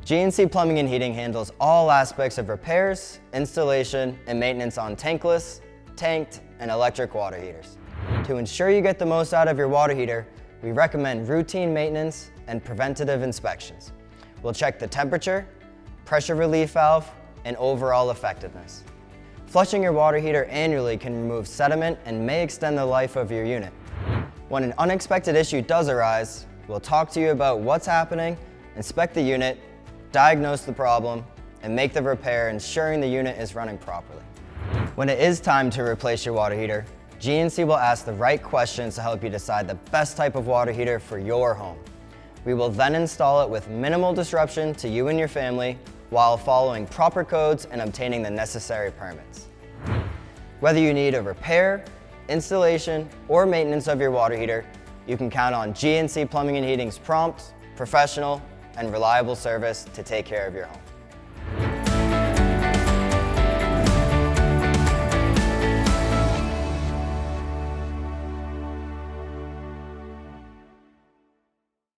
GNC Plumbing and Heating handles all aspects of repairs, installation, and maintenance on tankless, tanked, and electric water heaters. To ensure you get the most out of your water heater, we recommend routine maintenance and preventative inspections. We'll check the temperature, pressure relief valve, and overall effectiveness. Flushing your water heater annually can remove sediment and may extend the life of your unit. When an unexpected issue does arise, we'll talk to you about what's happening, inspect the unit, diagnose the problem, and make the repair, ensuring the unit is running properly. When it is time to replace your water heater, GNC will ask the right questions to help you decide the best type of water heater for your home. We will then install it with minimal disruption to you and your family while following proper codes and obtaining the necessary permits. Whether you need a repair, installation, or maintenance of your water heater, you can count on GNC Plumbing and Heating's prompt, professional, and reliable service to take care of your home.